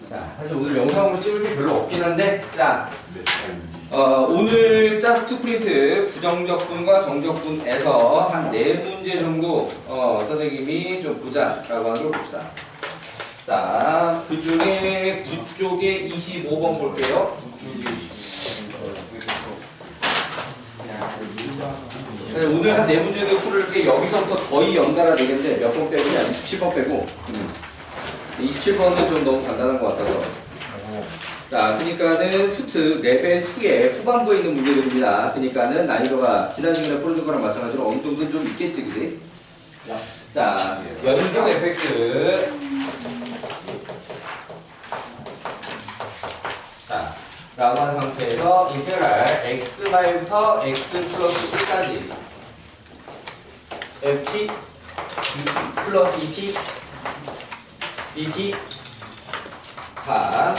자, 사실 오늘 영상으로 찍을 게 별로 없긴 한데, 자, 오늘 짜스트 프린트 부정적분과 정적분에서 한 4문제 정도 선생님이 좀 보자라고 하는 걸 봅시다. 자, 그 중에 9쪽에 25번 볼게요. 오늘 한 4문제도 풀을게. 여기서부터 거의 연달아 되겠는데 몇 번 빼고, 27번 빼고. 27번은 좀 너무 간단한 것 같아서. 자, 그러니까는 수특 레벨 2의 후반부에 있는 문제들입니다. 그러니까는 난이도가 지난 시간에 풀어준 거랑 마찬가지로 어느 정도는 좀 있겠지, 그지? 자, 연속 에펙트. 자, 라고 한 상태에서 인테그랄 x마일부터 x 플러스 1까지 ft 플러스 2t dt 가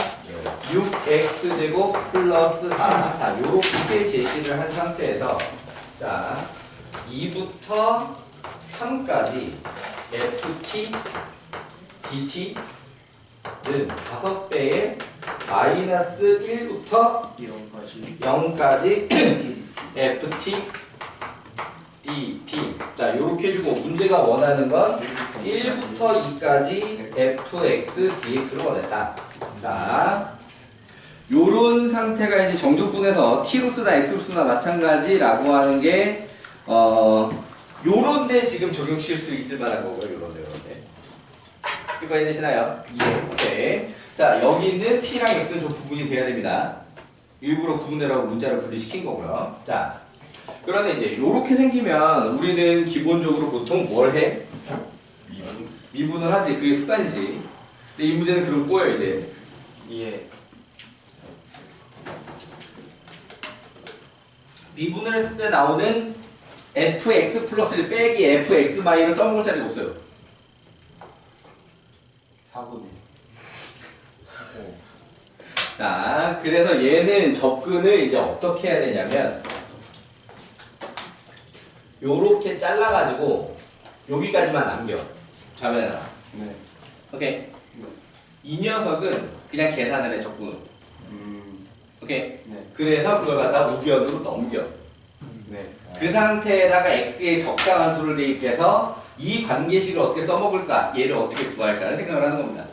6x제곱 플러스 4. 자, 요렇게 제시를 한 상태에서 자, 2부터 3까지 ft dt는 5배의 마이너스 1부터 0까지 ft dt. 자, 요렇게 해주고 문제가 원하는 건 1부터 2까지 fx dx로 원했다. 자, 요런 상태가 이제 정적분에서 t로 쓰나 x로 쓰나 마찬가지라고 하는 게 요런데 지금 적용시킬 수 있을 만한 거고요. 요런데. 이거 이해되시나요? 예. 오케이. 자, 여기 있는 t랑 x는 좀 구분이 돼야 됩니다. 일부러 구분되라고 문자를 분리시킨 거고요. 자, 그런데 이제 요렇게 생기면 우리는 기본적으로 보통 뭘 해? 미분을 하지. 그게 습관이지. 근데 이 문제는 그럼 꼬여 이제. 예. 미분을 했을 때 나오는 fx 플러스 1 빼기 fx 마이너스 써먹을 자리가 없어요. 4분의. 자, 그래서 얘는 접근을 이제 어떻게 해야 되냐면 요렇게 잘라가지고 여기까지만 남겨. 자면아. 네. 오케이. 네. 이 녀석은 그냥 계산을 해, 적분으로. 오케이. 네. 그래서 그걸 갖다 우변으로 넘겨. 네. 그 상태에다가 x의 적당한 수를 대입해서 이 관계식을 어떻게 써먹을까, 얘를 어떻게 구할까를 생각을 하는 겁니다.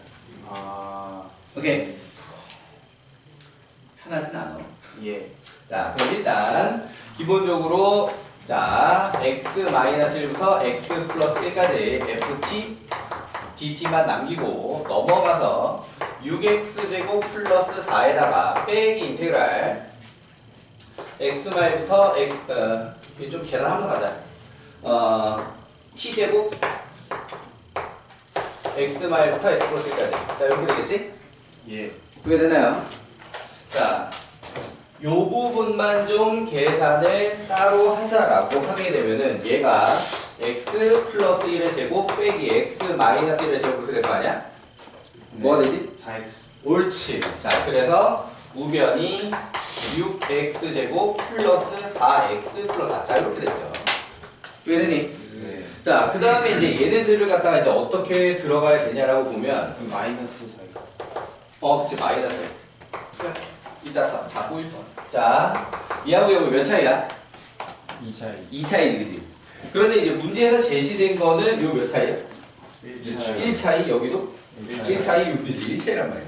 오케이. 편하진 않아. 예. 자, 그럼 일단 기본적으로 자, x-1부터 x 플러스 1까지 ft dt만 남기고 넘어가서 6x제곱 플러스 4에다가 빼기 인테그랄 x마일부터 x 이거 좀 계산 한번 가자. t제곱 x마일부터 x 플러스 1까지. 자, 이렇게 되겠지? 예. 그게 되나요? 자, 요 부분만 좀 계산을 따로 하자라고 하게 되면은 얘가 x 플러스 1의 제곱 빼기 x 마이너스 1의 제곱 그렇게 될 거 아니야? 네. 뭐가 되지? 4x. 옳지. 자, 그래서 우변이 6x 제곱 플러스 4x 플러스 4. 자, 이렇게 됐어요. 왜 되니? 네. 자, 그 다음에 이제 얘네들을 갖다가 이제 어떻게 들어가야 되냐라고 보면 마이너스 4x. 그치, 마이너스 4x. 이따 다 보일 거. 자, 이하고 여기 몇 차이야? 2차이. 2차이지, 그치? 그런데 이제 문제에서 제시된 거는 요 몇 차이야? 1차이. 1차이, 여기도? 1차이, 여기지. 1차이란 말이야.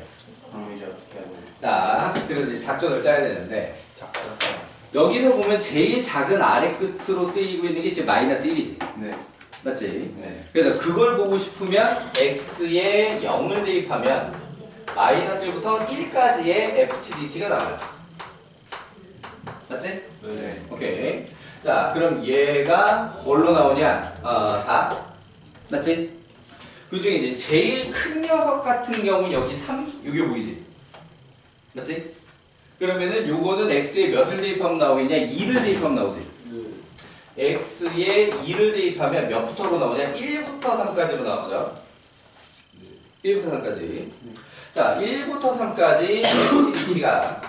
이제 어떻게 해야 돼? 자, 그래서 이제 작전을 짜야 되는데, 여기서 보면 제일 작은 아래 끝으로 쓰이고 있는 게 지금 마이너스 1이지. 네. 맞지? 네. 그래서 그걸 보고 싶으면 x에 0을 대입하면 마이너스 1부터 1까지의 ftdt가 나와요. 맞지? 네. 오케이. 자, 그럼 얘가 뭘로 나오냐? 4. 맞지? 그 중에 이제 제일 큰 녀석 같은 경우는 여기 3, 요게 보이지? 맞지? 그러면은 요거는 x에 몇을 대입하면 나오겠냐? 2를 대입하면 나오지? x에 2를 대입하면 몇부터로 나오냐? 1부터 3까지로 나오죠? 1부터 3까지. 자, 1부터 3까지 ftdt가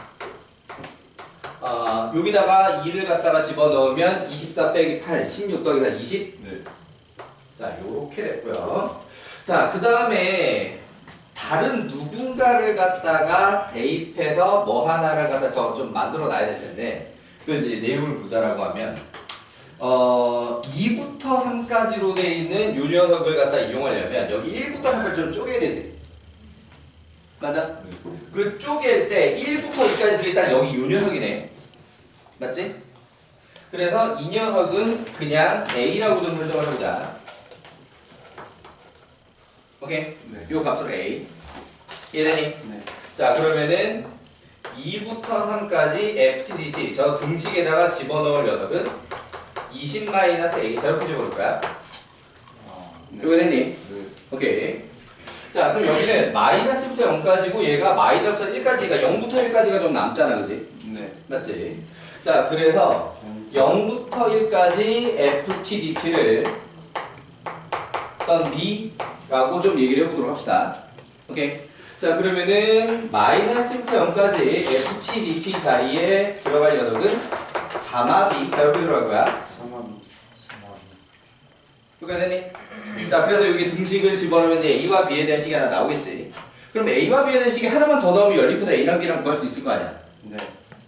여기다가 2를 갖다가 집어넣으면 24 빼기 8, 16 더하기 4, 20. 네. 자, 요렇게 됐고요. 자, 그 다음에 다른 누군가를 갖다가 대입해서 뭐 하나를 갖다 좀 만들어 놔야 될 텐데 그 이제 내용을 보자라고 하면 2부터 3까지로 돼 있는 요 녀석을 갖다 이용하려면 여기 1부터 3까지 좀 쪼개야 되지. 맞아? 그 쪼갤 때 1부터 2까지 일단 여기 요 녀석이네. 맞지? 그래서 이 녀석은 그냥 A라고 좀 설정을 해보자. 오케이? 네. 요 값으로 A. 이해되니? 네. 자, 그러면은 2부터 3까지 FTDT 저 등식에다가 집어넣을 녀석은 20-A. 자, 이렇게 집어넣을 거야. 네. 이거 됐니? 네. 오케이. 자, 그럼 여기는 마이너스부터 0까지고 얘가 마이너스 1까지가 0부터 1까지가 좀 남잖아, 그지? 네. 맞지? 자, 그래서 0부터 1까지 FTDT를 어떤 B라고 좀 얘기를 해보도록 합시다. 오케이? 자, 그러면은 마이너스부터 0까지 FTDT 사이에 들어갈 녀석은 3합이. 자, 이렇게 들어갈 거야. 3합이. 그거 되니? 자, 그래서 여기 등식을 집어넣으면 이제 A와 B에 대한 식이 하나 나오겠지. 그럼 A와 B에 대한 식이 하나만 더 나오면 연립해서 A랑 B랑 구할 수 있을 거 아니야. 네.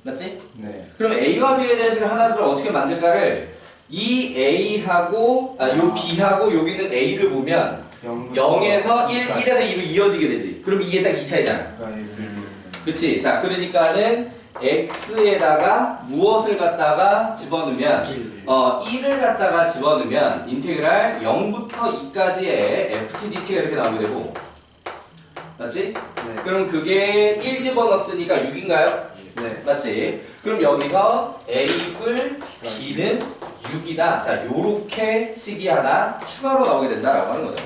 맞지? 네. 그럼 A와 B에 대한 식을 하나를 어떻게 만들까를 이 A하고 요 B하고 여기는 A를 보면 0에서 1에서 2로 이어지게 되지. 그럼 이게 딱 2차이잖아. 그치? 자, 그러니까는 x에다가 무엇을 갖다가 집어넣으면 1을 갖다가 집어넣으면 인테그랄 0부터 2까지의 FTDT가 이렇게 나오게 되고, 맞지? 네. 그럼 그게 1 집어넣었으니까 6인가요? 네. 맞지? 그럼 여기서 A 뿔 B는 6이다. 자, 요렇게 식이 하나 추가로 나오게 된다라고 하는 거죠.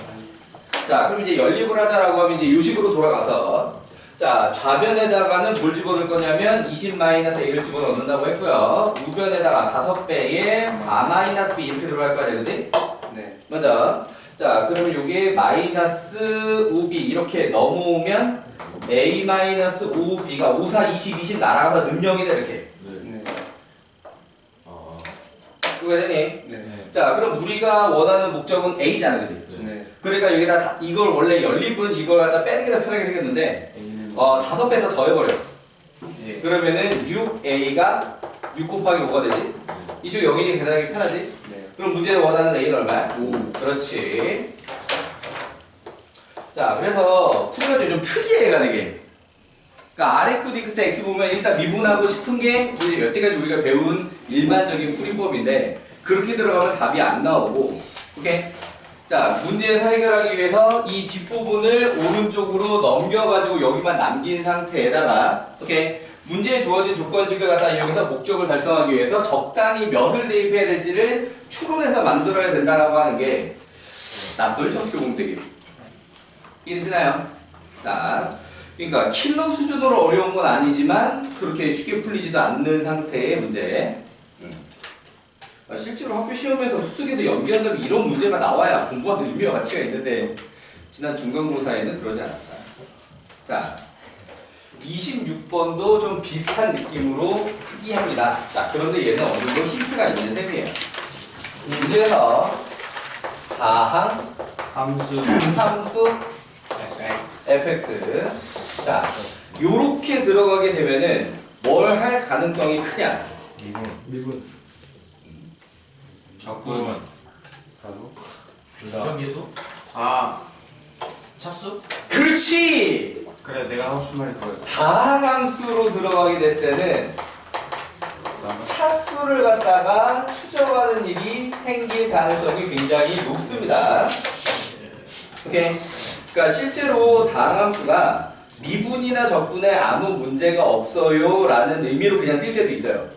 자, 그럼 이제 연립을 하자라고 하면 이제 요 식으로 돌아가서, 자, 좌변에다가는 뭘 집어넣을 거냐면 20-A를 집어넣는다고 했고요. 우변에다가 5배에 4-B 이렇게 들어갈 거 아니야, 그지? 네. 맞아. 자, 그러면 요게 마이너스 5B 이렇게 넘어오면 A-5B가 5, 4, 20, 20 날아가서 능력이다, 이렇게. 네. 그거 되니? 네. 자, 그럼 우리가 원하는 목적은 A잖아, 그지? 네. 그러니까 여기다 이걸 원래 연립은 이걸 갖다 빼는 게 더 편하게 생겼는데, A는 5배에서 더해버려. 예. 그러면은 6A가 6 곱하기 5가 되지? 이쪽 여기 계산하기 편하지? 네. 그럼 문제에 원하는 A는 얼마야? 5. 그렇지. 자, 그래서 풀이가 좀 특이해가 되게. 그러니까 아래 끝, 끝에 X 보면 일단 미분하고 싶은 게 우리 여태까지 우리가 배운 일반적인 풀이법인데 그렇게 들어가면 답이 안 나오고. 오케이? 자, 문제에서 해결하기 위해서 이 뒷부분을 오른쪽으로 넘겨가지고 여기만 남긴 상태에다가, 오케이? 문제에 주어진 조건식을 갖다 이용해서 목적을 달성하기 위해서 적당히 몇을 대입해야 될지를 추론해서 만들어야 된다라고 하는 게 낯설죠, 어떻게 보면 되게. 이해되시나요? 자, 그러니까 킬러 수준으로 어려운 건 아니지만 그렇게 쉽게 풀리지도 않는 상태의 문제. 실제로 학교 시험에서 수특에도 연기한다면 이런 문제가 나와야 공부하는 의미와 가치가 있는데 지난 중간고사에는 그러지 않았다. 자, 26번도 좀 비슷한 느낌으로 특이합니다. 자, 그런데 얘는 어느 정도 힌트가 있는 셈이에요. 문제에서 다항 함수 fx. 자, 요렇게 들어가게 되면은 뭘 할 가능성이 크냐? 미분. 적분. 바로. 경계수? 차수? 그렇지! 그래, 내가 하고 싶은 말이 그거였어. 다항함수로 들어가게 됐을 때는 차수를 갖다가 추정하는 일이 생길 가능성이 굉장히 높습니다. 오케이? 그러니까 실제로 다항함수가 미분이나 적분에 아무 문제가 없어요 라는 의미로 그냥 쓸 때도 있어요.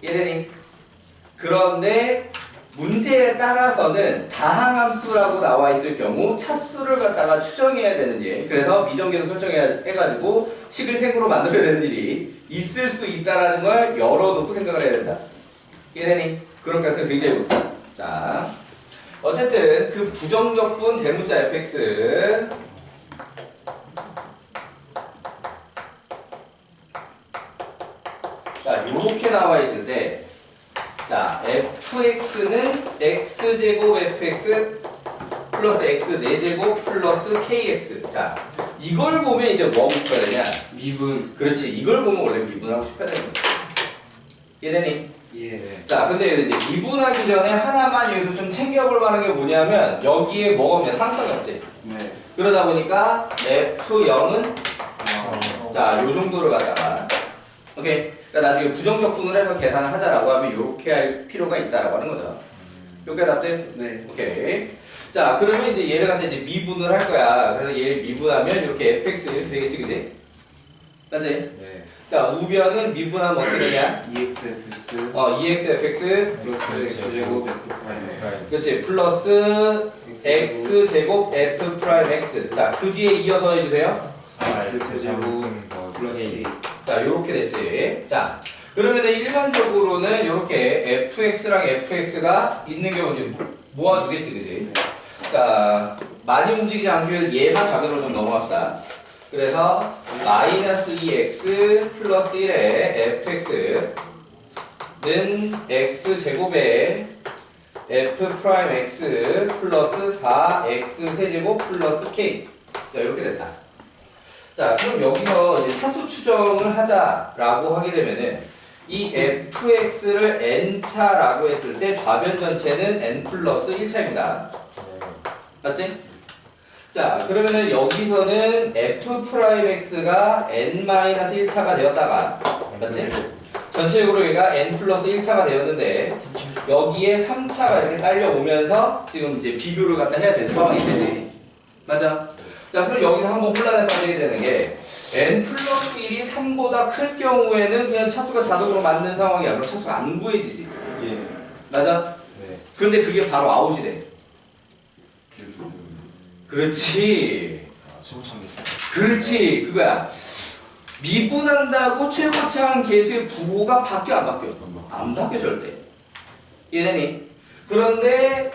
이해되니? 그런데 문제에 따라서는 다항함수라고 나와 있을 경우 차수를 갖다가 추정해야 되는 일, 그래서 미정계도 설정해가지고 식을 생으로 만들어야 되는 일이 있을 수 있다는 걸 열어놓고 생각을 해야 된다. 이해되니? 그런 가능성이 굉장히 높다. 자, 어쨌든 그 부정적분 대문자 fx 자, 요렇게 나와 있을 때 자, fx는 x제곱 fx 플러스 x 4제곱 플러스 kx. 자, 이걸 보면 이제 뭐 하고 싶어야 되냐? 미분. 그렇지. 이걸 보면 원래 미분하고 싶어야 되는 거야. 이해되니? 예. 자, 근데 이제 미분하기 전에 하나만 여기서 좀 챙겨볼 만한 게 뭐냐면 여기에 뭐가 없냐? 상성이 없지. 네. 그러다 보니까 F0은 자, 요 정도를 갖다가 오케이. 그러니까 나중에 부정적분을 해서 계산을 하자라고 하면 요렇게 할 필요가 있다라고 하는 거죠. 요게 답된? 네. 오케이. 자, 그러면 이제 얘를 갖다 이제 미분을 할 거야. 그래서 얘를 미분하면 이렇게 fx 이렇게 되겠지, 그지? 맞지? 네. 자, 우변은 미분하면 어떻게 되냐? EX FX 2x fx 플러스 X 제곱 F 프라임. 그렇지. 플러스 x 제곱 f 프라임 x. 자, 그 뒤에 이어서 해주세요. X 제곱 플러스 A. 자, 요렇게 됐지. 자, 그러면은 일반적으로는 요렇게 fx랑 fx가 있는 경우 좀 모아주겠지, 그지? 자, 많이 움직이지 않기 위해서 얘만 자료로 좀 넘어갑시다. 그래서 마이너스 2x 플러스 1의 fx는 x제곱에 f 프라임 x 플러스 4x 세제곱 플러스 k. 자, 이렇게 됐다. 자, 그럼 여기서 이제 차수 추정을 하자라고 하게 되면은 이 fx를 n차라고 했을 때 좌변 전체는 n 플러스 1차입니다. 맞지? 자, 그러면은 여기서는 f 프라임 x가 n 마이너스 1차가 되었다가 맞지? 전체적으로 얘가 n 플러스 1차가 되었는데 여기에 3차가 이렇게 딸려오면서 지금 이제 비교를 갖다 해야 되는 상황이 되지. 맞아? 자, 그럼 여기서 한번 혼란에 빠지게 되는 게 n 플러스 1이 3보다 클 경우에는 그냥 차수가 자동으로 맞는 상황이야. 그럼 차수가 안 구해지지. 예. 맞아? 네. 그런데 그게 바로 아웃이 돼. 그렇지. 최고창. 그렇지. 그거야. 미분한다고 최고차항 계수의 부호가 바뀌어 안 바뀌어? 안 바뀌어 절대. 이해되니? 그런데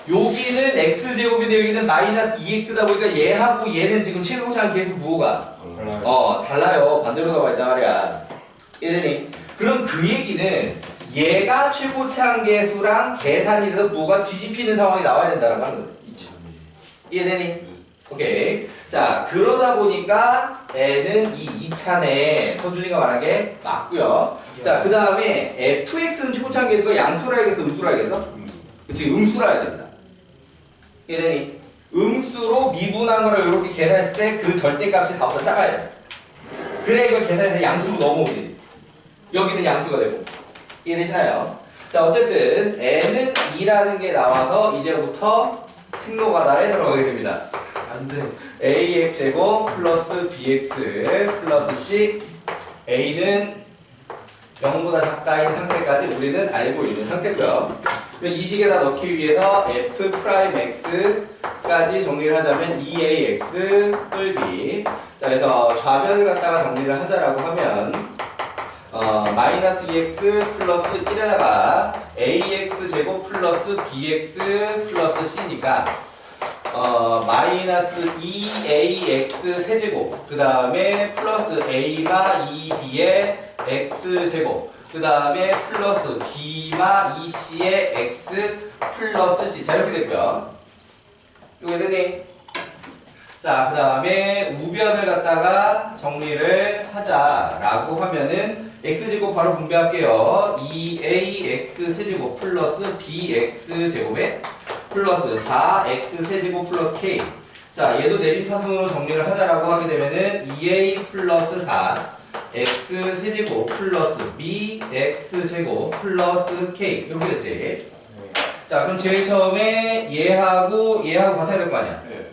여기는 x제곱인데 여기는 마이너스 2x다 보니까 얘하고 얘는 지금 최고차항 계수 부호가 달라요. 반대로 나와 있단 말이야. 이해되니? 그럼 그 얘기는 얘가 최고차항 계수랑 계산이 돼서 부호가 뒤집히는 상황이 나와야 된다는 거야. 이해되니? 오케이. 자, 그러다 보니까 n은 이 2차네. 서준이가 말한 게 맞고요. 자, 그 다음에 fx는 최고차항 계수가 양수라 해야겠어? 음수라 해야겠어? 그치, 음수라 해야 됩니다. 이해되니? 음수로 미분한 거를 이렇게 계산했을 때 그 절대값이 4보다 작아야 돼. 그래 이걸 계산해서 양수로 넘어오지. 여기는 양수가 되고. 이해되시나요? 자, 어쨌든 n은 2라는 게 나와서 이제부터 생로가다에 들어가게 됩니다. 안 돼. ax 제곱 플러스 bx 플러스 c. a는 0보다 작다인 상태까지 우리는 알고 있는 상태고요. 이 식에다 넣기 위해서 f 프라임 x까지 정리를 하자면 2ax 뿔b. 자, 그래서 좌변을 갖다가 정리를 하자라고 하면 마이너스 2x 플러스 1에다가 ax 제곱 플러스 bx 플러스 c니까 마이너스 2ax 세제곱 그 다음에 플러스 a마 2b의 x제곱 그 다음에 플러스 b마 2c의 x 플러스 c. 자, 이렇게 됐고요. 이거 되니? 자, 그 다음에 우변을 갖다가 정리를 하자라고 하면은 x제곱 바로 분배할게요. 2ax 세제곱 플러스 bx제곱에 플러스 4x 세제곱 플러스 k. 자, 얘도 내림차순으로 정리를 하자라고 하게 되면은 2a 플러스 4 x 세제곱 플러스 bx제곱 플러스 k. 이렇게 됐지? 자, 그럼 제일 처음에 얘하고 같아야 될 거 아니야? 네.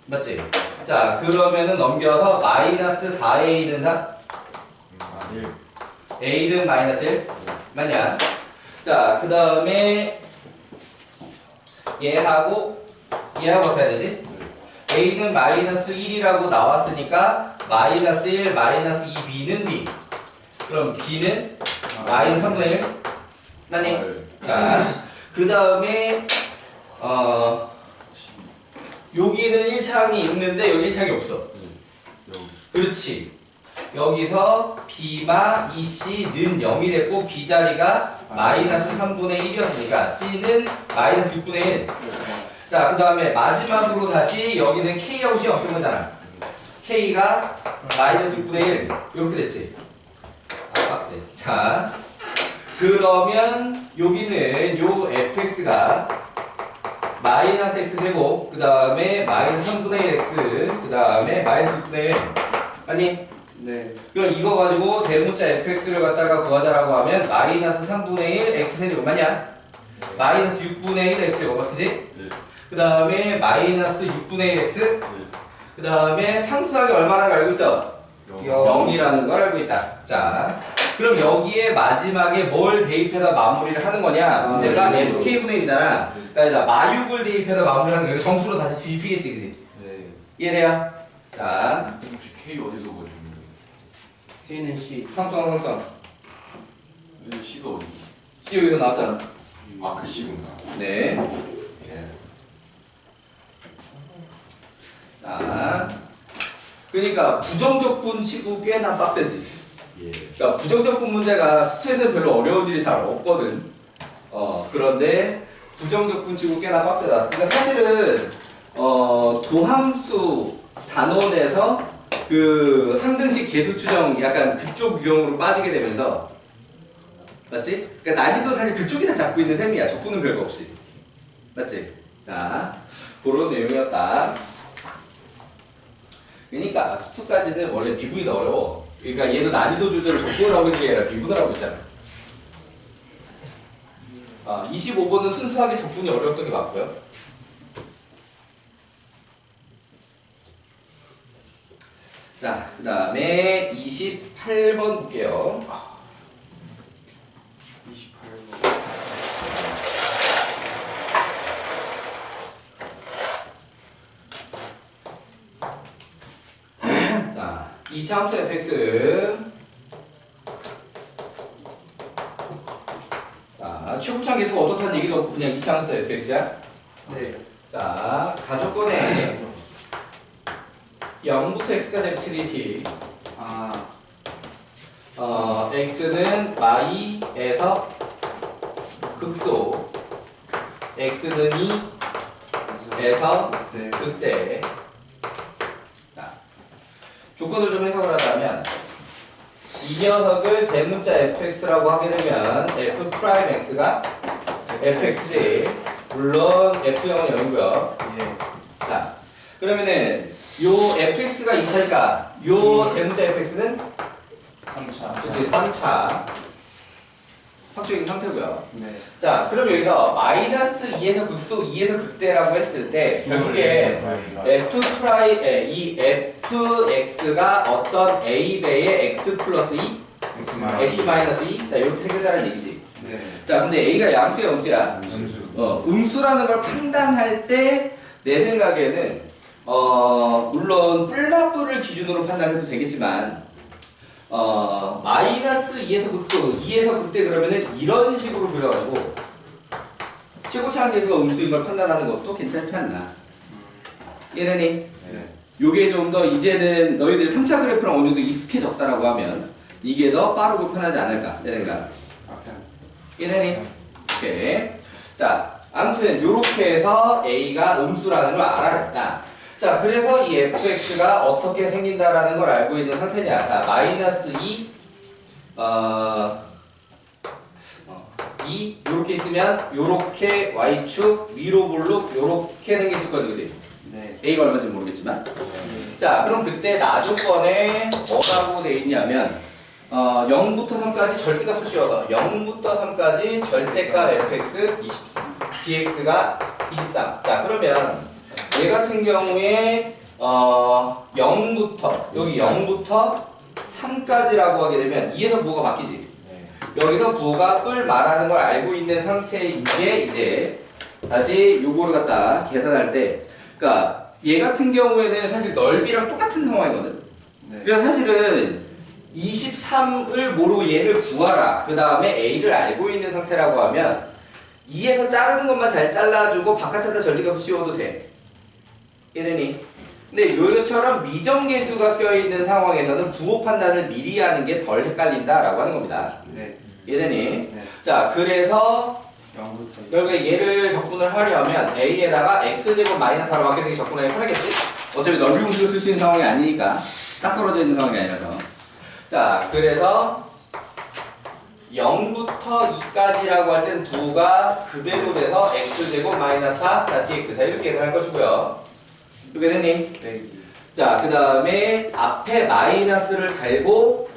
맞지? 자, 그러면은 넘겨서 마이너스 4a는 4? 1. a는 마이너스 1? 맞냐? 자, 그 다음에 얘하고 같아야 되지? a는 마이너스 1이라고 나왔으니까 마이너스 1, 마이너스 2b는 b. 그럼 b는 마이너스 3분의 1? 맞니? 자, 그 다음에 여기는 1창이 있는데 여기 1창이 없어. 그렇지. 여기서 b마 2c는 0이 됐고 b 자리가 마이너스 3분의 1이었으니까 c는 마이너스 6분의 1. 자, 그 다음에 마지막으로 다시 여기는 k하고 c가 없던 거잖아. K가 마이너스 6분의 1 이렇게 됐지. 빡세. 자, 그러면 여기는 요 fx가 마이너스 x제곱 그 다음에 마이너스 3분의 1x 그 다음에 마이너스 6분의 1 아니? 네. 그럼 이거 가지고 대문자 fx를 갖다가 구하자라고 하면 마이너스 3분의 1 x제곱 맞냐? 마이너스 6분의 1 x제곱 맞지? 네. 그 다음에 마이너스 6분의 1 x 그 다음에 상수항이 얼마나 알고 있어? 0이라는 걸 알고 있다. 자, 그럼 여기에 마지막에 뭘 대입해서 마무리를 하는 거냐? 문제가 네. fk분의 1이잖아. 그러니까 마육을 대입해서 마무리하는 거 여기 정수로 다시 뒤집히겠지, 그지? 네. 이해돼요? 자, 혹시 K 어디서 보여주는 K는 C. 상수항. 거예요? C가 어디? C 여기서 나왔잖아. 아, 그 C구나. 네. 예. 자, 그러니까 부정적분 치고 꽤나 빡세지. 예. 그러니까 부정적분 문제가 스트레스는 별로 어려운 일이 잘 없거든. 그런데 부정적분 치고 꽤나 빡세다. 그러니까 사실은 도함수 단원에서 그 항등식 계수 추정 약간 그쪽 유형으로 빠지게 되면서 맞지? 그러니까 난이도 사실 그쪽이 다 잡고 있는 셈이야. 적분은 별거 없이. 맞지? 자, 그런 내용이었다. 그러니까 수투까지는 원래 미분이 더 어려워. 그러니까 얘도 난이도 조절을 적분을 하고 있는 게 아니라 미분을 하고 있잖아. 25번은 순수하게 적분이 어려웠던 게 맞고요. 자, 그 다음에 28번 볼게요. 28번. 자, 2차 함수 fx. 자, 최고창 계수가 어떻다는 얘기도 없고 그냥 2차 함수 fx야. 네. 자, 가족권에 0부터 x까지 ft. x는 y에서 극소, x는 2에서 네. 극대. 자, 조건을 좀 해석을 하자면 이 녀석을 대문자 fx라고 하게 되면 f'x가 fx지. 물론 f0은 0이고요. 예. 자, 그러면은 요 fx가 2차니까 요 대문자 fx는 3차. 그치 3차 확정인 상태고요. 네. 자, 그럼 여기서 마이너스 2에서 극소 2에서 극대라고 했을 때 결국에 이 fx가 어떤 a 배의 x 플러스 2 x 마이너스 2 자 이렇게 생겼다는 얘기지. 네. 자, 근데 a가 양수야 음수야? 음수. 음수라는 걸 판단할 때 내 생각에는 물론 뿔마뿔을 기준으로 판단해도 되겠지만 마이너스 2에서 극소 2에서 극대 그러면은 이런 식으로 그려가지고 최고차항 계수가 음수인 걸 판단하는 것도 괜찮지 않나? 이해되니? 네. 요게 좀 더 이제는 너희들 3차 그래프랑 어느 정도 익숙해졌다라고 하면 이게 더 빠르고 편하지 않을까 내 생각. 이해되니? 오케이. 자, 아무튼 요렇게 해서 A가 음수라는 걸 알아냈다. 자, 그래서 이 fx가 어떻게 생긴다라는 걸 알고 있는 상태냐. 자, 마이너스 2, 2 요렇게 있으면 요렇게 y축, 위로 볼록 요렇게 생겼을 거지, 그지? 네. A가 얼마인지 모르겠지만. 자, 그럼 그때 나조건에 뭐라고 돼 있냐면 0부터 3까지 절대값을 씌워서 0부터 3까지 절대값 fx 23. dx가 23. 자, 그러면 얘 같은 경우에 0부터 여기 0부터 3까지라고 하게 되면 2에서 부호가 바뀌지. 네. 여기서 부호가 뿔 말하는 걸 알고 있는 상태인 게 이제 다시 요거를 갖다 계산할 때 그러니까 얘 같은 경우에는 사실 넓이랑 똑같은 상황이거든. 네. 그래서 사실은 23을 모르고 얘를 구하라. 그 다음에 A를 알고 있는 상태라고 하면 2에서 자르는 것만 잘 잘라주고 바깥에다 절대값을 씌워도 돼. 이해되니? 근데 요처럼 미정계수가 껴있는 상황에서는 부호 판단을 미리 하는 게 덜 헷갈린다라고 하는 겁니다. 네. 이해되니? 네. 자, 그래서 0부터 결국에 얘를 적분을 하려면 a에다가 x제곱 마이너스 4로 바뀌는 게 적분하기 편하겠지? 어차피 넓이 공식을 쓸 수 있는 상황이 아니니까 딱 떨어져 있는 상황이 아니라서. 자, 그래서 0부터 2까지라고 할 때는 도가 그대로 돼서 x제곱 마이너스 4, 자, dx. 자, 이렇게 계산할 것이고요. 이렇게 됐니? 빼기 자, 그 다음에 앞에 마이너스를 달고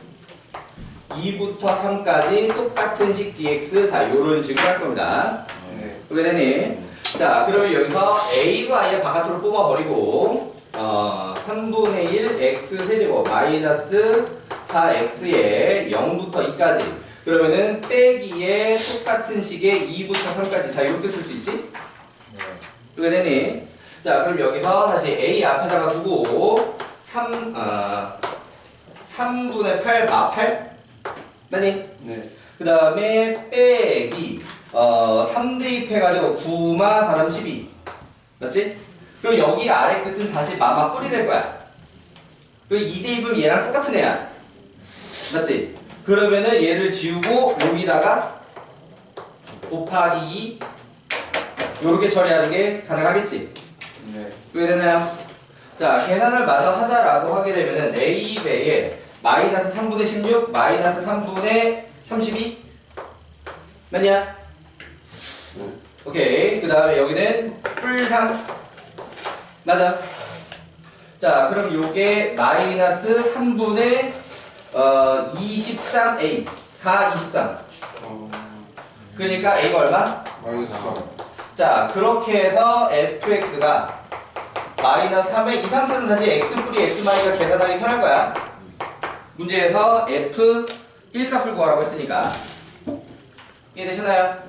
2부터 3까지 똑같은 식 dx. 자, 요런 식으로 할 겁니다. 네. 이렇게 됐니? 자, 그러면 여기서 a로 아예 바깥으로 뽑아버리고 3분의 1 x 세제곱 마이너스 4x에 0부터 2까지. 그러면은 빼기에 똑같은 식의 2부터 3까지. 자, 이렇게 쓸 수 있지? 네. 이렇게 되니? 자, 그럼 여기서 다시 a 앞에다가 두고 3분의 8 마8 맞니? 네. 그 다음에 빼기 3대입 해가지고 9마 4람 12 맞지? 그럼 여기 아래 끝은 다시 마마 뿌리낼 거야. 그럼 2대입은 얘랑 똑같은 애야 맞지? 그러면은 얘를 지우고 여기다가 곱하기 2 요렇게 처리하는 게 가능하겠지? 네. 왜 되나요? 자, 계산을 마저 하자라고 하게 되면은 a배에 마이너스 3분의 16 마이너스 3분의 32 맞냐? 오케이. 그 다음에 여기는 뿔3 맞아. 자, 그럼 요게 마이너스 3분의 23a 가 23. 그러니까 a가 얼마? 마이너스 3. 자, 그렇게 해서 fx가 마이너스 3의 이 상태는 사실 x 뿌리 x 마이가 계산하기 편할 거야. 문제에서 f 1값을 구하라고 했으니까. 이해되시나요?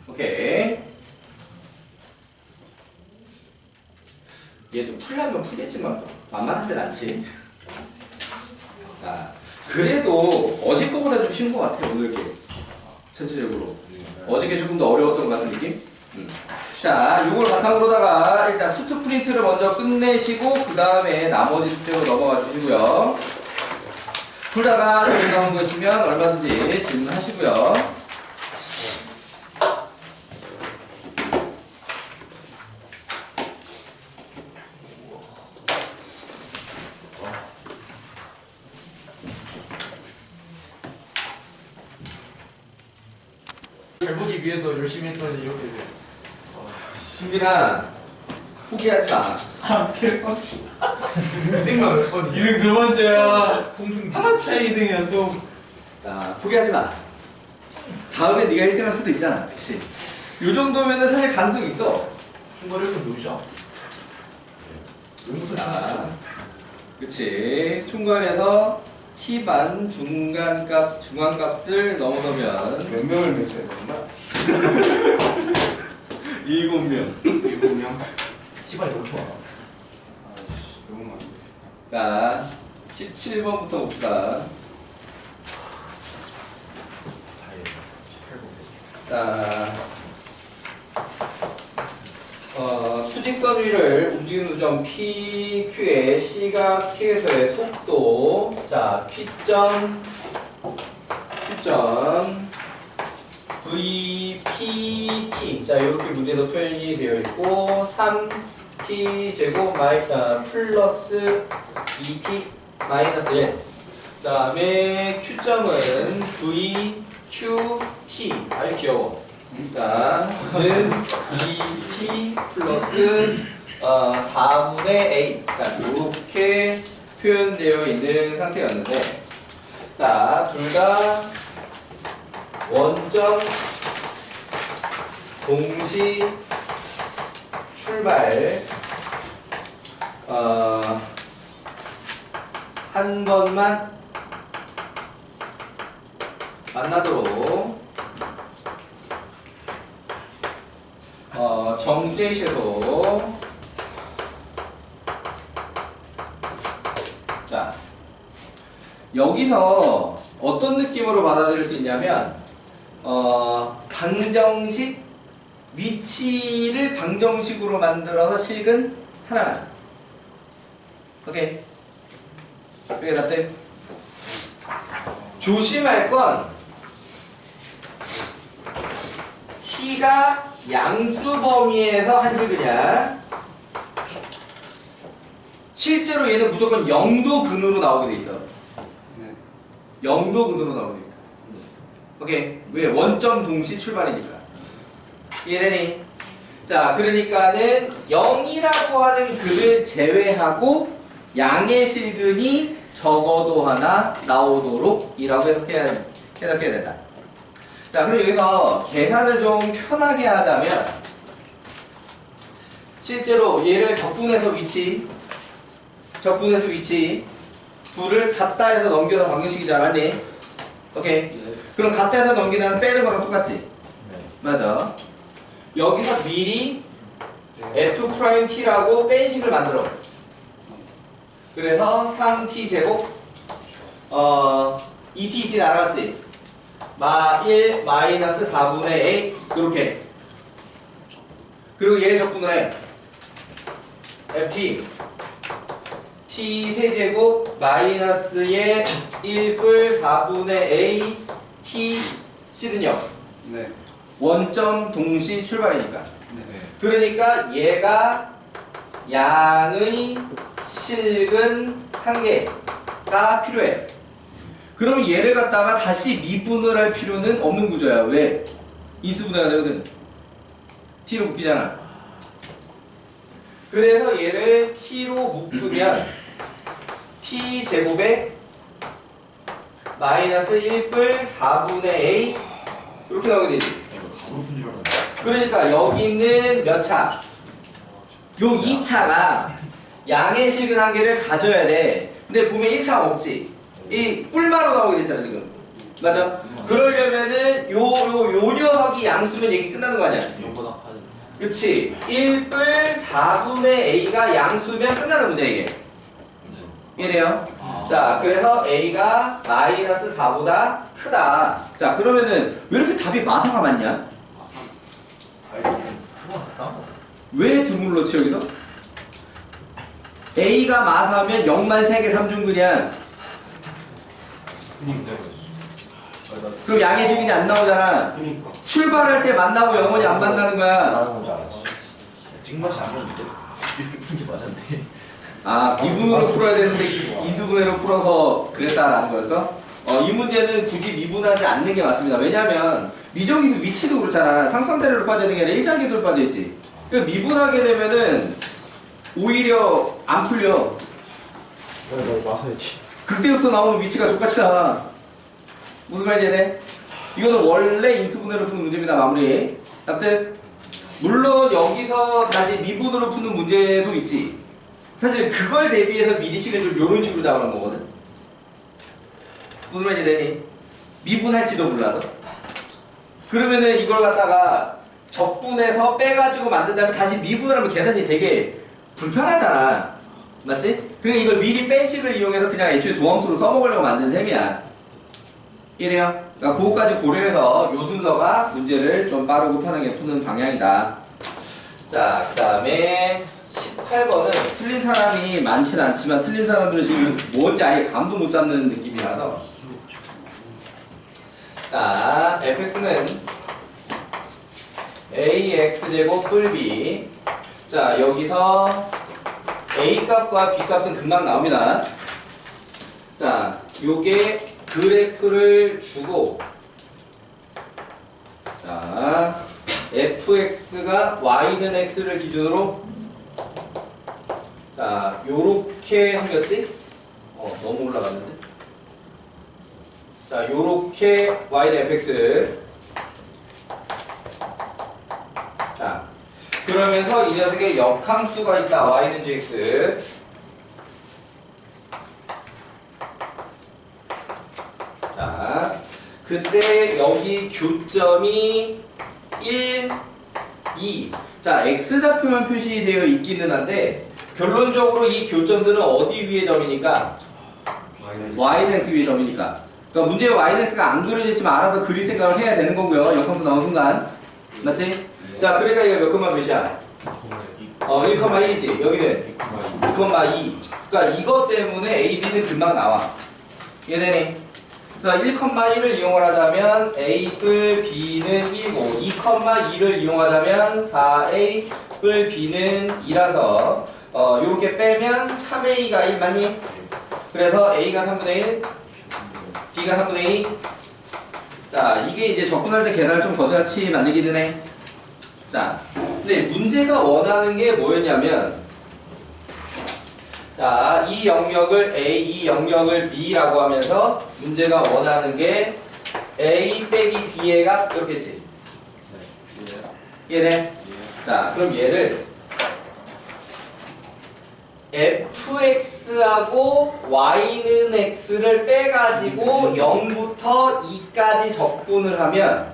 오케이. 얘도 풀려면 풀겠지만 만만하진 않지. 자, 그래도 어제 거보다 좀 쉬운 것 같아요, 오늘 게. 전체적으로. 어저께 조금 더 어려웠던 것 같은 느낌? 자, 요걸 바탕으로다가 일단 수트 프린트를 먼저 끝내시고 그 다음에 나머지 숙제로 넘어가 주시고요. 풀다가 질문하는 거 있으면 얼마든지 질문하시고요. 잘 보기 위해서 열심히 했더니 이렇게 됐어. 준빈아, 포기하지 마. 아, 개빡치. 2등만 몇 번? 2등 두 번째야. 동승 하나 차이 2등이야 또. 자, 포기하지 마. 다음에 네가 1등 할 수도 있잖아. 그치? 요 정도면은 사실 가능성이 있어. 중간 1등 놓으자. 용부터 자, 중간. 그치. trung t반 중간값, 중앙값을 넘어서면 몇 명을 냈어야 되나? 7명. 7명? 시간이 너무 좋아. 아이씨, 너무 많네. 자, 17번부터 봅시다. 자, 수직선 위를 움직이는 우점 PQ의 시각 T에서의 속도. 자, P점 VPT. 자, 이렇게 문제도 표현이 되어 있고, 3T 제곱 플러스 2T 마이너스 1. 그 다음에 Q점은 VQT. 아주 귀여워. 는 VT 플러스 4분의 A. 자, 이렇게 표현되어 있는 상태였는데, 자, 둘 다 원점 동시 출발 한 번만 만나도록 정수의 섀도. 자, 여기서 어떤 느낌으로 받아들일 수 있냐면 방정식 위치를 방정식으로 만들어서 식은 하나만. 오케이. 이게 다 돼. 조심할 건 t가 양수 범위에서 한식이냐? 실제로 얘는 무조건 0도 근으로 나오게 돼 있어. 네. 0도 근으로 나오게 돼 있어. 오케이. 왜? 원점 동시 출발이니까. 이해되니? 자, 그러니까는 0이라고 하는 글을 제외하고 양의 실근이 적어도 하나 나오도록 이라고 해석해야 된다. 자, 그럼 여기서 계산을 좀 편하게 하자면 실제로 얘를 적분해서 위치 둘을 같다 해서 넘겨서 방정식이잖아, 맞니? 오케이. 그럼 같다 해서 넘기는 빼는 거랑 똑같지? 맞아. 여기서 미리 F'T라고 뺀 식을 만들어. 그래서 3t 제곱 2t 날아갔지? 1 마이너스 4분의 a 이렇게. 그리고 얘 적분을 해. ft t 세제곱 마이너스의 1뿔 4분의 a t c는 0. 네. 원점 동시 출발이니까. 네. 그러니까 얘가 양의 실근 한계가 필요해. 그럼 얘를 갖다가 다시 미분을 할 필요는 없는 구조야. 왜? 인수분해가 되거든. t로 묶이잖아. 그래서 얘를 t로 묶으면 t 제곱에 마이너스 1뿔 4분의 a 이렇게 나오게 되지. 그러니까 여기는 몇 차? 요 2차가 양의 실근 한계를 가져야 돼. 근데 보면 1차가 없지. 이 뿔마로 나오게 됐잖아 지금. 맞아? 그러려면은 요 녀석이 양수면 얘기 끝나는 거 아니야? 그치? 1뿔 4분의 a가 양수면 끝나는 문제 이게. 이해돼요? 자, 그래서 a가 마이너스 4보다 크다. 자, 그러면은 왜 이렇게 답이 마사가 많냐? 왜 등을 넣지 여기서? a가 마사면 0만 3개 3중근이야. 그럼 양의 실근이 안 나오잖아. 그니까. 출발할 때 만나고 영원히 안 만나는 거야. 찍맛이 안 나는데 이렇게 푸는 게 맞았네. 아, 미분으로 풀어야 되는데 인수분해로 풀어서 그랬다라는 거였어? 이 문제는 굳이 미분하지 않는 게 맞습니다. 왜냐면 미정기수 위치도 그렇잖아. 상상대로로 빠지는 게 아니라 일장기수로 빠져있지. 그러니까 미분하게 되면은 오히려 안 풀려. 맞아야지. 극대극소 나오는 위치가 족같이 나와. 무슨 말인지 이해돼? 이거는 원래 인수분해로 푸는 문제입니다. 마무리. 납득? 물론 여기서 다시 미분으로 푸는 문제도 있지. 사실 그걸 대비해서 미리식을 좀 요런 식으로 잡아놓은 거거든. 무슨 말인지 되니? 미분할지도 몰라서. 그러면은 이걸 갖다가 적분해서 빼가지고 만든 다음에 다시 미분을 하면 계산이 되게 불편하잖아. 맞지? 그러니까 이걸 미리 뺀 식을 이용해서 그냥 애초에 도함수로 써먹으려고 만든 셈이야. 이해돼요? 그러니까 그거까지 고려해서 요 순서가 문제를 좀 빠르고 편하게 푸는 방향이다. 자, 그 다음에 18번은 틀린 사람이 많진 않지만 틀린 사람들은 지금 뭔지 아예 감도 못 잡는 느낌이라서. 자, fx는 ax제곱 뿔b. 자, 여기서 a 값과 b 값은 금방 나옵니다. 자, 요게 그래프를 주고, 자, fx가 y는 x를 기준으로, 자, 요렇게 생겼지? 너무 올라갔는데? 자, 요렇게 y는 fx. 자, 그러면서 이 녀석에 역함수가 있다. y는 gx. 자, 그때 여기 교점이 1, 2. 자, x좌표만 표시되어 있기는 한데 결론적으로 이 교점들은 어디 위의 점이니까? yx 위의 점이니까. 그러니까 문제에 yx가 안 그려졌지만 알아서 그릴 생각을 해야 되는 거고요. 역함수 나온 순간. 맞지? 자, 그러니까 이거 몇 콤마 몇이야? 1,1이지. 여기는 2,2. 그러니까 이것 때문에 a, b는 금방 나와. 이해되니? 자, 1,1을 이용을 하자면 A뿔 B는 1고 2,2를 이용하자면 4A 뿔 B는 2라서 요렇게 빼면 3A가 1 맞니? 그래서 A가 3분의 1, B가 3분의 2. 자, 이게 이제 접근할 때 계산을 좀 거지같이 만들기는 해. 자, 근데 문제가 원하는 게 뭐였냐면, 자, 이 영역을 A, 이 영역을 B라고 하면서 문제가 원하는 게 A 빼기 B의 값 이렇겠지. 이해돼? 자, 그럼 얘를 fx하고 y는 x를 빼가지고 0부터 2까지 적분을 하면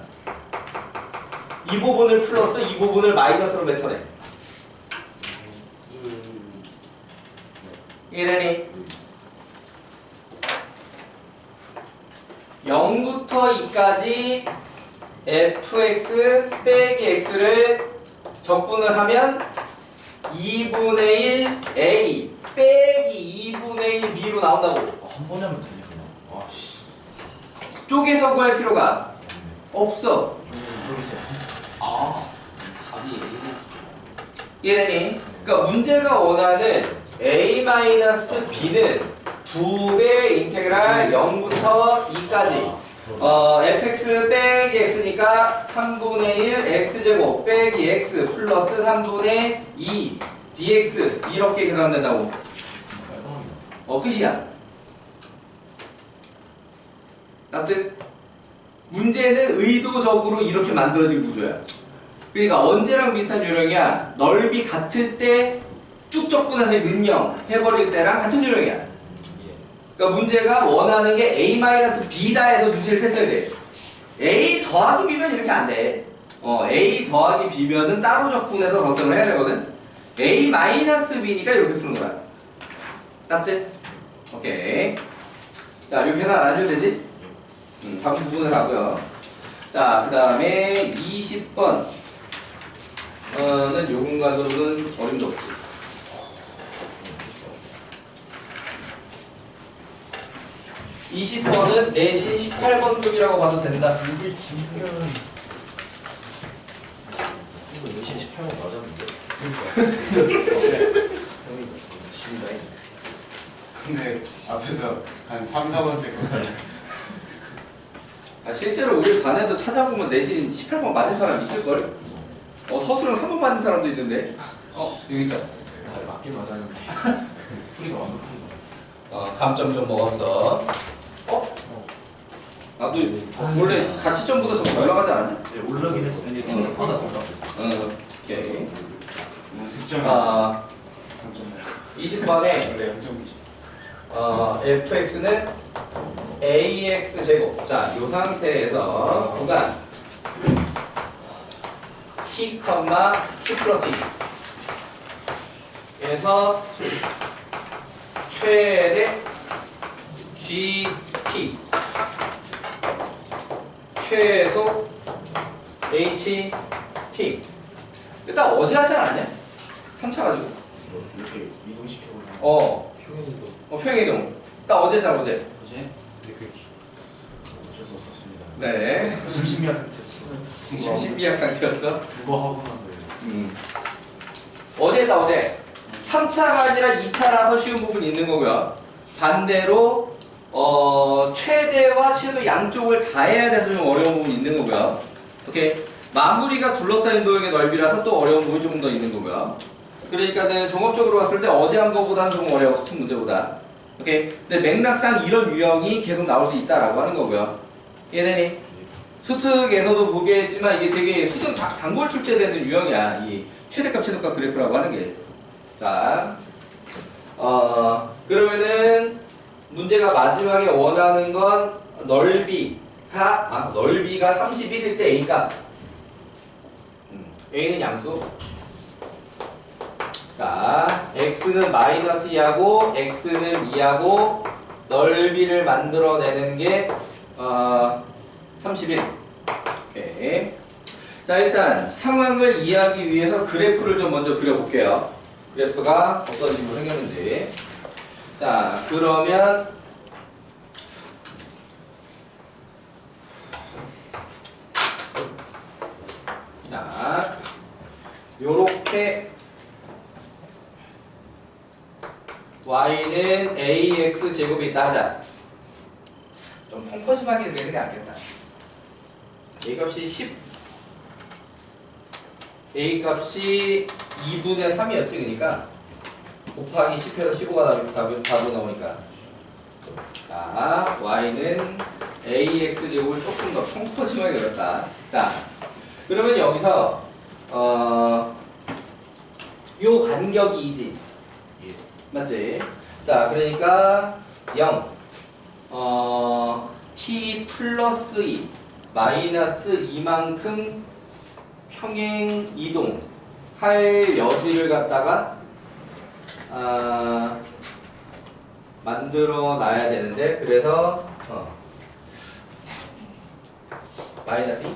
이 부분을 플러스 이 부분을 마이너스로 뱉어내. 이해되니? 0부터 2까지 fx 빼기 x를 적분을 하면 2분의 1 a 빼기 2분의 1 b로 나온다고. 한 번에 하면 되니까. 아씨. 쪼개서 구할 필요가 없어. 쪼개세요. 답이 이해되니? 그러니까 문제가 원하는 a-b는 2배 인테그랄 0부터 2까지 fx 빼기 x니까 3분의 1 x제곱 빼기 x 플러스 3분의 2 dx 이렇게 계산된다고. 끝이야. 납득? 문제는 의도적으로 이렇게 만들어진 구조야. 그러니까 언제랑 비슷한 요령이야? 넓이 같을 때 쭉 적분해서 는영 해버릴 때랑 같은 요령이야. 그러니까 문제가 원하는 게 a-b다 해서 눈치를 챘어야 돼. a 더하기 b면 이렇게 안 돼. a 더하기 b면은 따로 적분해서 걱정을 해야 되거든. a-b니까 이렇게 푸는 거야. 납득? 오케이. 자, 이 계산 안 해도 되지? 바뀐 부분에서 하고요. 자, 그 다음에 20번. 는 요 공간으로는 어림도 없지. 20번은 내신 18번 쪽이라고 봐도 된다. 이거 김승현. 이거 내신 18번 맞았는데. 형이 신다잉. 근데 앞에서 한 3, 4번 때 거절. 실제로 우리 반에도 찾아보면 내신 18번 맞은 사람 있을걸? 서수랑 3번 맞은 사람도 있는데. 여기 있다. 맞긴 맞았는데. 풀이가 완벽한 거. 감점 좀 먹었어. 나도 원래 가치점보다 좀 잘 나가지 않았냐? 네, 올라긴 했어. 근데 생각보다 덜 나왔어. 오케이. 득점이 20번에 원래 0점이지. fx는 ax 제곱. 자, 이 상태에서 구간 t, t 플러스 2 그래서 최대 gt 최소 ht 일단 어제 하지 않았냐? 3차 가지고 이렇게 이동시켜보면. 평행이동 평행이동 딱 어제 잘 어제 어제? 근데 그게 어쩔 수 없었습니다. 네 심신미약 상태였어. 심신미약 상태였어? 그거 하고 나서 이제. 어제다 어제 3차가 아니라 2차라서 쉬운 부분이 있는 거고요. 반대로 최대와 최소 양쪽을 다 해야 돼서 좀 어려운 부분이 있는 거고요. 오케이. 마무리가 둘러싸인 도형의 넓이라서 또 어려운 부분이 조금 더 있는 거고요. 그러니까는 종합적으로 봤을 때 어제 한 거보다는 조금 어려워, 수특 문제보다. 오케이. 근데 맥락상 이런 유형이 계속 나올 수 있다라고 하는 거고요. 이해되니? 수특에서도 보겠지만 이게 되게 수정 단골 출제되는 유형이야. 이 최대값 최소값 그래프라고 하는 게. 자, 그러면은 문제가 마지막에 원하는 건 넓이가 31일 때 A값. A는 양수. 자, X는 마이너스 2하고 X는 2하고 넓이를 만들어내는 게 31. 오케이. 자, 일단 상황을 이해하기 위해서 그래프를 좀 먼저 그려볼게요. 그래프가 어떤 식으로 생겼는지. 자, 그러면 요렇게 y는 ax 제곱이 있다 하자. 좀 펑퍼짐하게 되는 게 낫겠다. a 값이 10, a 값이 2분의 3이었지, 그러니까 곱하기 10해서 15가 답으로 나오니까. 자, y는 ax 제곱을 조금 더 펑퍼짐하게 그렸다. 자, 그러면 여기서 요 간격이지. 맞지? 자, 그러니까 0 t 플러스 2 마이너스 2만큼 평행 이동 할 여지를 갖다가 만들어 놔야 되는데, 그래서 마이너스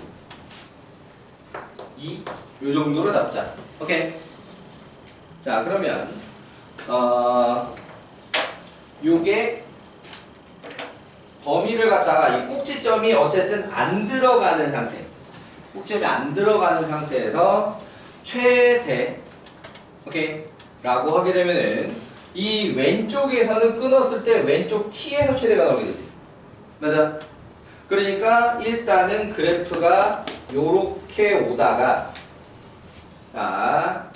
2 요 정도로 잡자. 오케이. 자, 그러면 요게 범위를 갖다가 이 꼭지점이 어쨌든 안 들어가는 상태, 꼭지점이 안 들어가는 상태에서 최대, 오케이, 라고 하게 되면은 이 왼쪽에서는 끊었을 때 왼쪽 t에서 최대가 나오게 되지. 맞아? 그러니까 일단은 그래프가 요렇게 오다가, 자,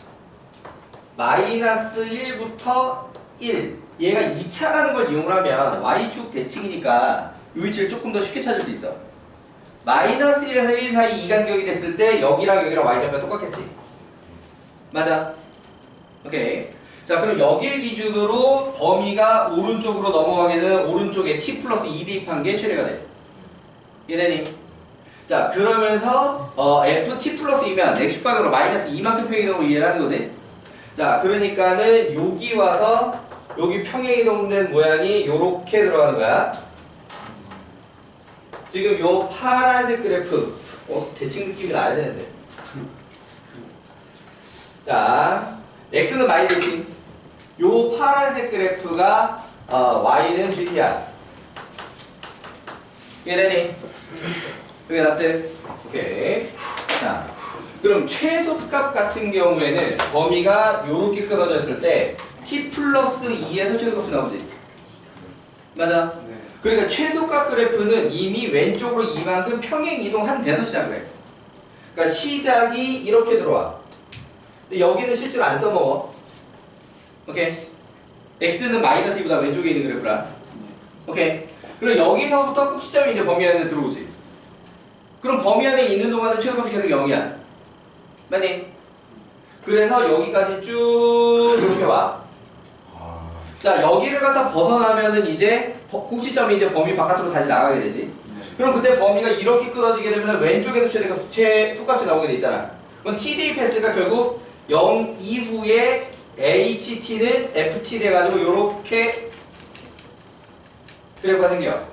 마이너스 1부터 1, 얘가 2차라는 걸 이용하면 y축 대칭이니까 요 위치를 조금 더 쉽게 찾을 수 있어. 마이너스 1에서 1 사이 이 간격이 됐을 때 여기랑 여기랑 y좌표가 똑같겠지. 맞아? 오케이. 자, 그럼 여기를 기준으로 범위가 오른쪽으로 넘어가게 되면 오른쪽에 t 플러스 2 대입한 게 최대가 돼. 이해되니? 자, 그러면서 ft 플러스 2면 x축방으로 마이너스 2만큼 평행이동으로 이해하는 거지. 자, 그러니까는 여기 와서 여기 평행이동된 모양이 요렇게 들어가는 거야. 지금 요 파란색 그래프, 대칭 느낌이 나야 되는데. 자, x는 마이 대칭. 요 파란색 그래프가 y는 gt야. 이해되니? 여기 납득? 오케이. 자, 그럼 최소값 같은 경우에는 범위가 요렇게 끊어져 있을 때 t 플러스 2에서 최소값이 나오지. 맞아? 네. 그러니까 최소값 그래프는 이미 왼쪽으로 이만큼 평행 이동한 데서 시작을 해. 그러니까 시작이 이렇게 들어와. 근데 여기는 실제로 안 써먹어. 오케이? x는 마이너스 2보다 왼쪽에 있는 그래프라. 오케이? 그럼 여기서부터 꼭지점이 이제 범위 안에 들어오지. 그럼 범위 안에 있는 동안은 최소값이 계속 0이야. 맞니? 그래서 여기까지 쭉 이렇게 와. 자, 여기를 갖다 벗어나면은 이제 꼭지점이 이제 범위 바깥으로 다시 나가게 되지. 그럼 그때 범위가 이렇게 끊어지게 되면 왼쪽에서 최소값이 나오게 돼 있잖아. 그럼 t 대입했으니까 결국 0 이후에 ht는 ft 돼가지고 요렇게 그래프가 생겨.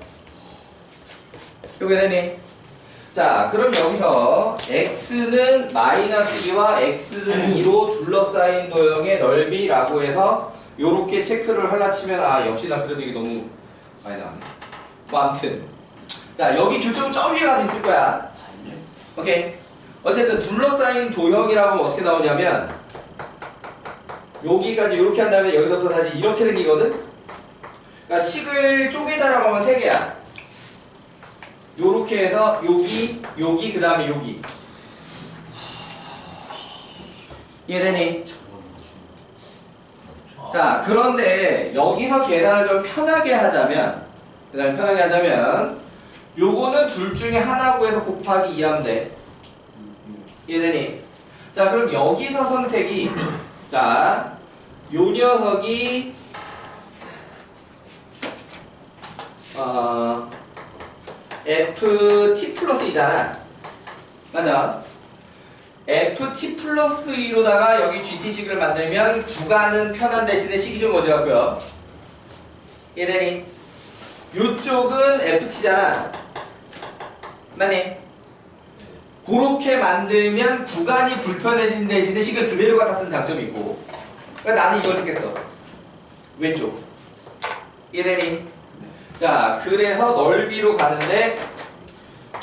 이게 되니? 자, 그럼 여기서 x는 마이너스 2와 x는 2로 둘러싸인 도형의 넓이라고 해서 요렇게 체크를 하려 치면, 역시나 그래도 이게 너무 많이 나왔네. 뭐 아무튼, 자, 여기 교점은 저 위에 가서 있을 거야. 오케이. 어쨌든 둘러싸인 도형이라고 하면 어떻게 나오냐면 여기까지 이렇게 한 다음에 여기서부터 다시 이렇게 생기거든. 그러니까 식을 쪼개자라고 하면 3개야. 요렇게 해서 여기 그 다음에 여기. 이해되니? 자, 그런데 여기서 계산을 좀 편하게 하자면, 요거는 둘 중에 하나 구해서 곱하기 2 하면 돼. 이해되니? 자, 그럼 여기서 선택이, 자, 요 녀석이 ft 플러스 2잖아. 맞아? ft 플러스 2로다가 여기 gt식을 만들면 구간은 편한 대신에 식이 좀 어지럽고요. 이해되니? 요쪽은 ft잖아. 맞니? 그렇게 만들면 구간이 불편해진 대신에 식을 그대로 갖다 쓴 장점이 있고, 그러니까 나는 이걸 택했어. 왼쪽. 이해되니? 자, 그래서 넓이로 가는데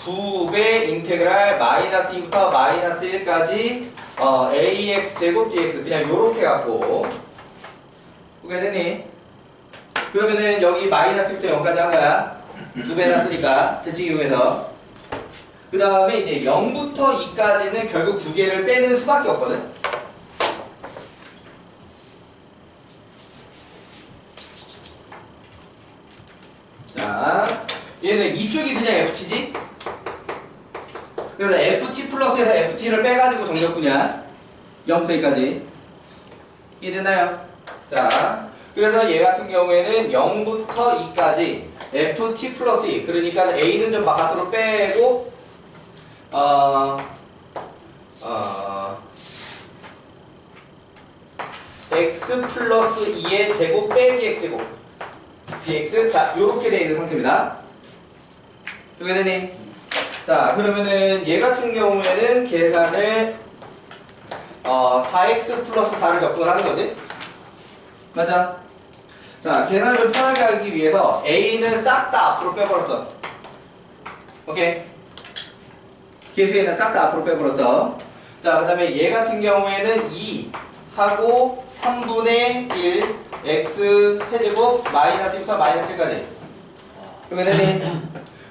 2배 인테그랄 마이너스 2부터 마이너스 1까지 ax 제곱 dx 그냥 요렇게 갖고 오케이 됐니? 그러면은 여기 마이너스 6.0까지 한 거야. 2배 났으니까 대칭 이용해서 그 다음에 이제 0부터 2까지는 결국 두 개를 빼는 수밖에 없거든. 자, 얘는 이쪽이 그냥 ft지. 그래서 ft 플러스에서 ft를 빼가지고 정적분이야. 0부터 2까지. 이해되나요? 자, 그래서 얘 같은 경우에는 0부터 2까지 ft 플러스 2. 그러니까 a는 좀 바깥으로 빼고 x 플러스 2의 제곱 빼기 x제곱 dx. 자, 요렇게 되어 있는 상태입니다. 이게 되니? 자, 그러면은 얘 같은 경우에는 계산을 4x 플러스 4를 접근을 하는 거지? 맞아. 자, 계산을 좀 편하게 하기 위해서 a는 싹 다 앞으로 빼버렸어. 오케이? 계수에는 싹 다 앞으로 빼버렸어. 자, 그 다음에 얘 같은 경우에는 2 하고 3분의 1 x 세제곱 마이너스 1부터 마이너스 1까지. 그게 되니?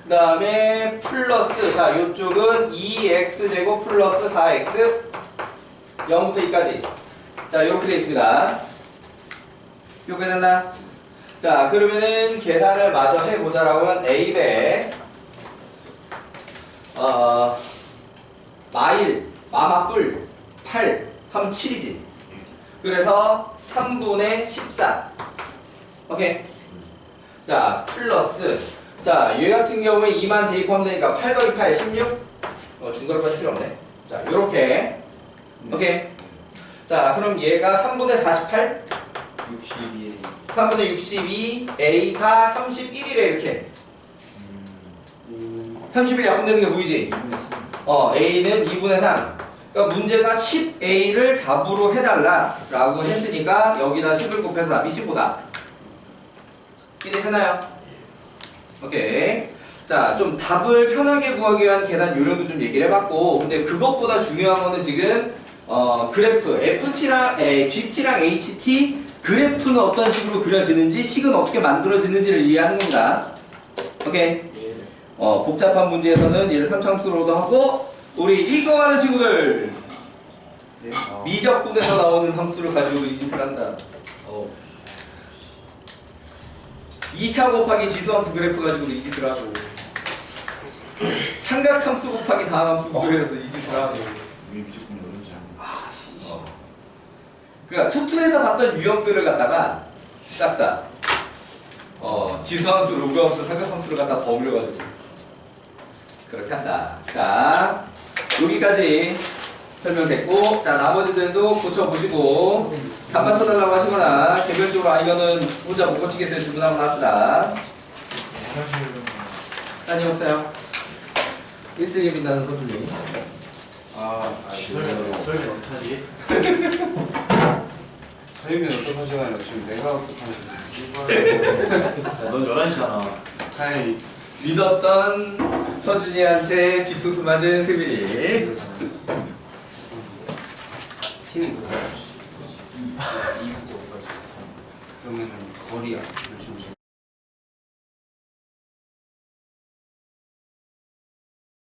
그 다음에 플러스, 자, 요쪽은 2x제곱 플러스 4x 0부터 2까지. 자, 요렇게 되어 있습니다. 요게 됐나? 자, 그러면은 계산을 마저 해보자라고 하면 a배 마일, 마마뿔 8 하면 7이지. 그래서 3분의 14. 오케이? 자, 플러스. 자, 얘 같은 경우에 2만 대입하면 되니까 8 더하기 8, 16? 중괄호 빠질 필요 없네. 자, 요렇게. 오케이? 자, 그럼 얘가 3분의 48? 62. 3분의 62, a가 31이래, 이렇게. 31 약분되는 게 보이지? a는 2분의 3. 그러니까 문제가 10a를 답으로 해달라 라고 했으니까 여기다 10을 곱해서 답이 15다. 이해되셨나요? 오케이. 자, 좀 답을 편하게 구하기 위한 계산 요령도 좀 얘기를 해봤고, 근데 그것보다 중요한 거는 지금 그래프 GT랑 HT 그래프는 어떤 식으로 그려지는지, 식은 어떻게 만들어지는지를 이해하는 겁니다. 오케이. 복잡한 문제에서는 얘를 3참수로도 하고, 우리 이거 하는 친구들 미적분에서 나오는 함수를 가지고 이 짓을 한다. 2차 곱하기 지수함수 그래프 가지고 이 짓을 하고, 삼각함수 곱하기 다항함수 구조해서 이 짓을 하고. 왜 미적분 어려운지 알아. 그러니까 수투에서 봤던 유형들을 갖다가 싹 다 지수함수, 로그함수, 삼각함수를 갖다 버무려가지고 그렇게 한다. 자, 여기까지 설명됐고, 자, 나머지들도 고쳐보시고 답 맞춰달라고 하시거나 개별적으로 아니면은 혼자 못 고치겠어요 질문 한번 합시다. 다녀오세요. 1등에 빛나는 서준이. 설명 어떡하지? 서희면 어떡하지 않아요? 지금 내가 어떡하지? 넌 11시잖아. 아니, 믿었던 서준이한테 뒤통수 맞은 수빈이. 그러면은 거리야.